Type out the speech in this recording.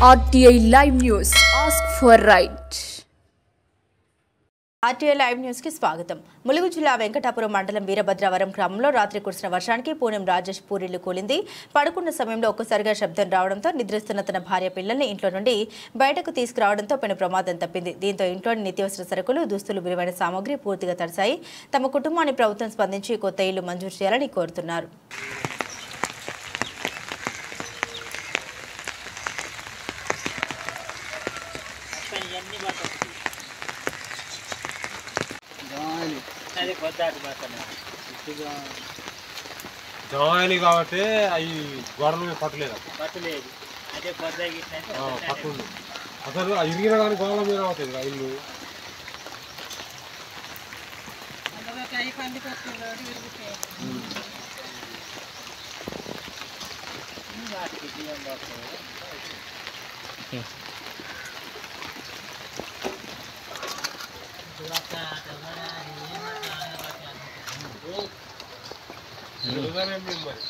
RTI Live News. Ask for right. RTI Live News కి స్వాగతం. ములుగు జిల్లా వెంకటాపురం మండలం వీరభద్రవరం గ్రామంలో రాత్రి కురిసిన వర్షానికి పూనం రాజేష్ పూరిళ్లు కూలింది. పడుకున్న సమయంలో ఒక్కసారిగా శబ్దం రావడంతో నిద్రిస్తున్న తన భార్య పిల్లల్ని ఇంట్లో నుండి బయటకు తీసుకురావడంతో పెను ప్రమాదం తప్పింది. దీంతో ఇంట్లోని నిత్యావసర సరుకులు, దుస్తులు, విలువైన సామాగ్రి పూర్తిగా తడిశాయి. తమ కుటుంబాన్ని ప్రభుత్వం స్పందించి కొత్త ఇల్లు మంజూరు చేయాలని కోరుతున్నారు. జమాలి కాబట్టి అవి గొడవలు పట్టలేదు పట్టుంది అసలు ఇరిగిన కానీ గోడల మీద అవుతుంది ఇల్లు మరి